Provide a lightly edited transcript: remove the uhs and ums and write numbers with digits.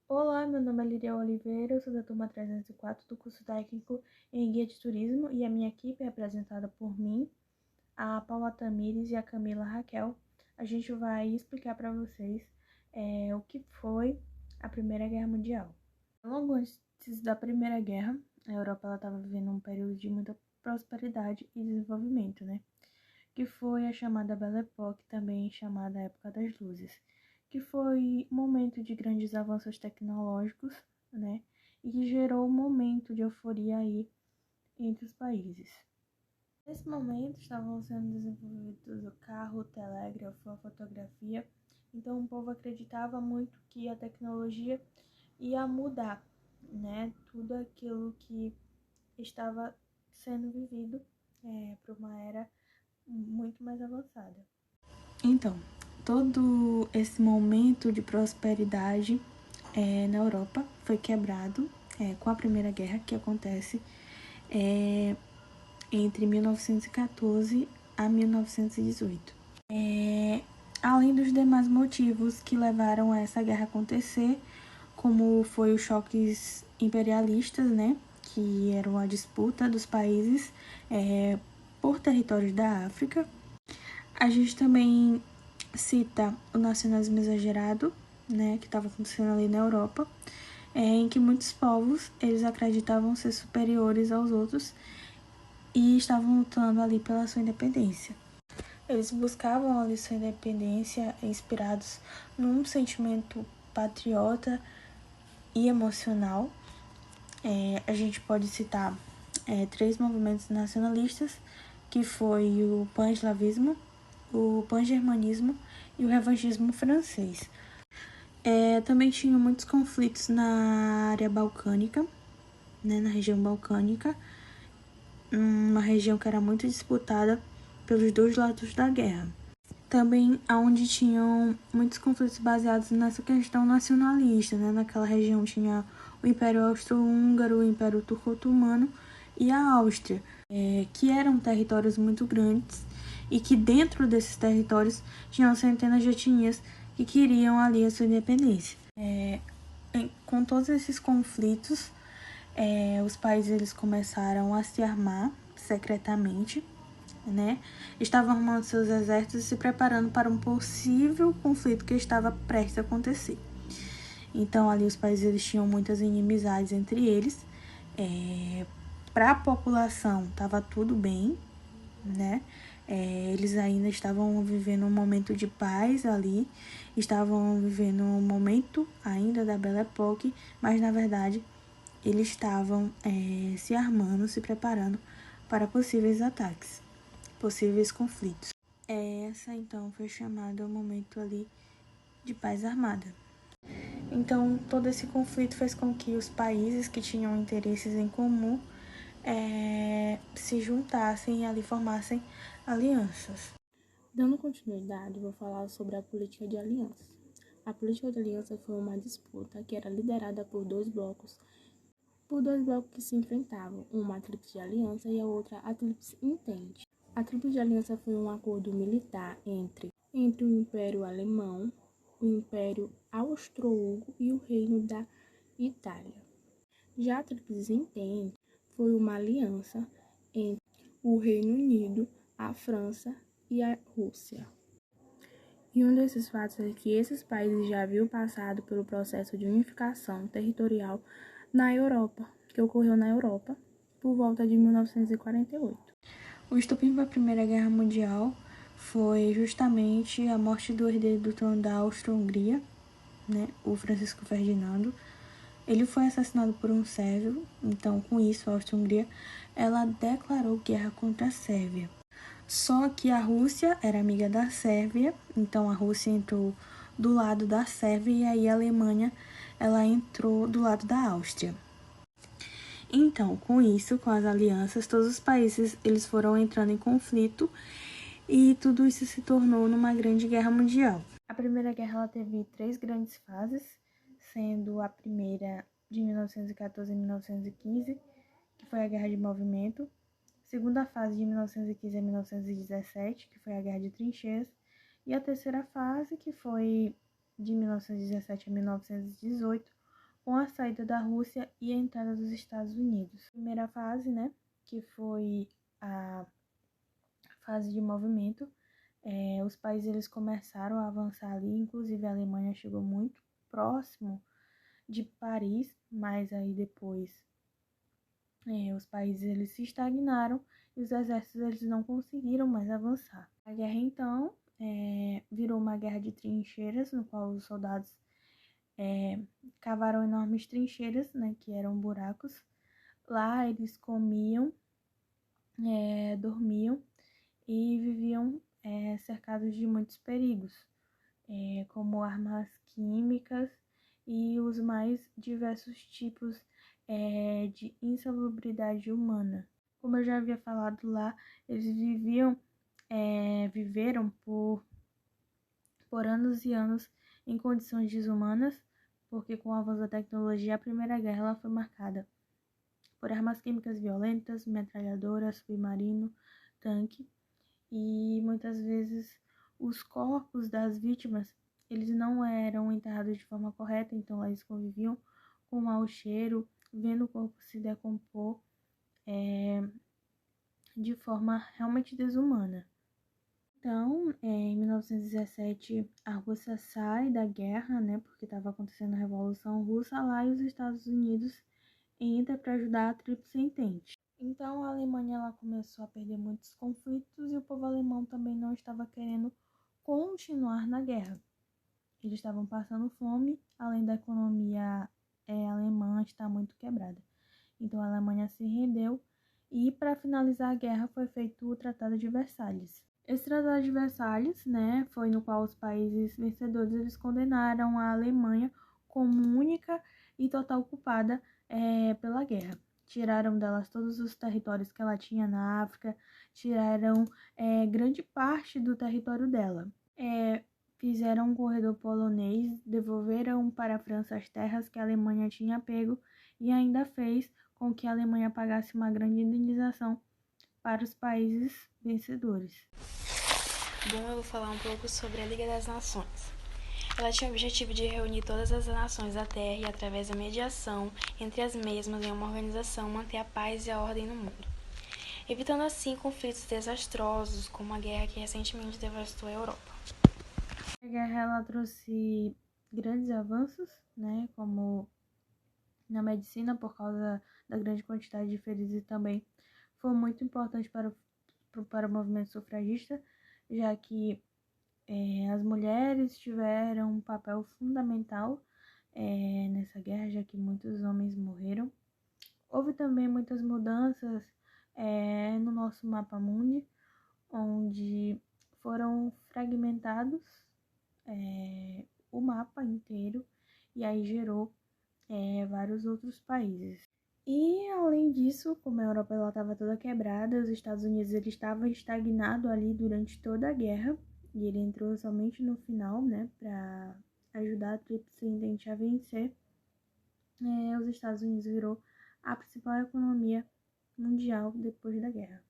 Olá, meu nome é Liria Oliveira, eu sou da turma 304 do curso técnico em Guia de Turismo e a minha equipe é representada por mim, a Paula Tamires e a Camila Raquel. A gente vai explicar para vocês o que foi a Primeira Guerra Mundial. Logo antes da Primeira Guerra, a Europa estava vivendo um período de muita prosperidade e desenvolvimento, né? Que foi a chamada Belle Époque, também chamada Época das Luzes, que foi um momento de grandes avanços tecnológicos, né, e que gerou um momento de euforia aí entre os países. Nesse momento estavam sendo desenvolvidos o carro, o telégrafo, a fotografia, então o povo acreditava muito que a tecnologia ia mudar, né, tudo aquilo que estava sendo vivido para uma era muito mais avançada. Então, todo esse momento de prosperidade na Europa foi quebrado com a Primeira Guerra, que acontece entre 1914 a 1918. Além dos demais motivos que levaram a essa guerra acontecer, como foi os choques imperialistas, né, que eram a disputa dos países por territórios da África. A gente também cita o nacionalismo exagerado, né, que estava acontecendo ali na Europa, em que muitos povos eles acreditavam ser superiores aos outros e estavam lutando ali pela sua independência. Eles buscavam ali sua independência inspirados num sentimento patriota e emocional. A gente pode citar três movimentos nacionalistas, que foi o pan-eslavismo, o pan-germanismo e o revanchismo francês. Também tinha muitos conflitos na área balcânica, né, na região balcânica, uma região que era muito disputada pelos dois lados da guerra. Também onde tinham muitos conflitos baseados nessa questão nacionalista, né? Naquela região tinha o Império Austro-Húngaro, o Império Turco-Otomano e a Áustria, que eram territórios muito grandes e que dentro desses territórios tinham centenas de etnias que queriam ali a sua independência. Com todos esses conflitos, os países eles começaram a se armar secretamente, né? Estavam armando seus exércitos e se preparando para um possível conflito que estava prestes a acontecer. Então, ali os países eles tinham muitas inimizades entre eles. Para a população, estava tudo bem, né? Eles ainda estavam vivendo um momento de paz ali, estavam vivendo um momento ainda da Belle Époque, mas na verdade eles estavam se armando, se preparando para possíveis ataques, possíveis conflitos. Essa então foi chamada o momento ali de paz armada. Então todo esse conflito fez com que os países que tinham interesses em comum se juntassem e ali formassem alianças. Dando continuidade, vou falar sobre a política de alianças. A política de aliança foi uma disputa que era liderada por dois blocos que se enfrentavam, uma a tríplice de aliança e a outra a tríplice entente. A tríplice de aliança foi um acordo militar entre o Império Alemão, o Império Austro-Húngaro e o Reino da Itália. Já a tríplice entente foi uma aliança entre o Reino Unido, a França e a Rússia. E um desses fatos é que esses países já haviam passado pelo processo de unificação territorial na Europa, que ocorreu na Europa por volta de 1948. O estopim para a Primeira Guerra Mundial foi justamente a morte do herdeiro do trono da Áustria-Hungria, né, o Francisco Ferdinando. Ele foi assassinado por um sérvio, então com isso a Áustria-Hungria ela declarou guerra contra a Sérvia. Só que a Rússia era amiga da Sérvia, então a Rússia entrou do lado da Sérvia e aí a Alemanha ela entrou do lado da Áustria. Então, com isso, com as alianças, todos os países eles foram entrando em conflito e tudo isso se tornou numa grande guerra mundial. A Primeira Guerra ela teve três grandes fases, sendo a primeira de 1914 a 1915, que foi a Guerra de Movimento, segunda fase de 1915 a 1917, que foi a Guerra de Trincheiras, e a terceira fase, que foi de 1917 a 1918, com a saída da Rússia e a entrada dos Estados Unidos. Primeira fase, né, que foi a fase de movimento, os países eles começaram a avançar ali, inclusive a Alemanha chegou muito próximo de Paris, mas aí depois os países eles se estagnaram e os exércitos eles não conseguiram mais avançar. A guerra então virou uma guerra de trincheiras, no qual os soldados cavaram enormes trincheiras, né, que eram buracos. Lá eles comiam, dormiam e viviam cercados de muitos perigos, como armas químicas e os mais diversos tipos de insalubridade humana. Como eu já havia falado lá, eles viveram por anos e anos em condições desumanas, porque com o avanço da tecnologia, a Primeira Guerra ela foi marcada por armas químicas violentas, metralhadoras, submarino, tanque, e muitas vezes os corpos das vítimas eles não eram enterrados de forma correta, então eles conviviam com mau cheiro, vendo o corpo se decompor de forma realmente desumana. Então, em 1917, a Rússia sai da guerra, né, porque estava acontecendo a Revolução Russa lá, e os Estados Unidos entra para ajudar a Tríplice Entente. Então, a Alemanha ela começou a perder muitos conflitos e o povo alemão também não estava querendo continuar na guerra. Eles estavam passando fome, além da economia alemã estar muito quebrada. Então, a Alemanha se rendeu e, para finalizar a guerra, foi feito o Tratado de Versalhes. Esse Tratado de Versalhes, né, foi no qual os países vencedores eles condenaram a Alemanha como única e total culpada pela guerra. Tiraram delas todos os territórios que ela tinha na África, tiraram grande parte do território dela. Fizeram um corredor polonês, devolveram para a França as terras que a Alemanha tinha pego e ainda fez com que a Alemanha pagasse uma grande indenização para os países vencedores. Bom, eu vou falar um pouco sobre a Liga das Nações. Ela tinha o objetivo de reunir todas as nações da Terra e, através da mediação entre as mesmas em uma organização, manter a paz e a ordem no mundo, evitando assim conflitos desastrosos, como a guerra que recentemente devastou a Europa. A guerra ela trouxe grandes avanços, né, como na medicina, por causa da grande quantidade de feridos, e também foi muito importante para o movimento sufragista, já que as mulheres tiveram um papel fundamental nessa guerra, já que muitos homens morreram. Houve também muitas mudanças no nosso mapa mundi, onde foram fragmentados o mapa inteiro, e aí gerou vários outros países. E além disso, como a Europa estava toda quebrada, os Estados Unidos ele estava estagnado ali durante toda a guerra, e ele entrou somente no final, né, para ajudar a Tríplice Entente a vencer. Os Estados Unidos virou a principal economia mundial depois da guerra.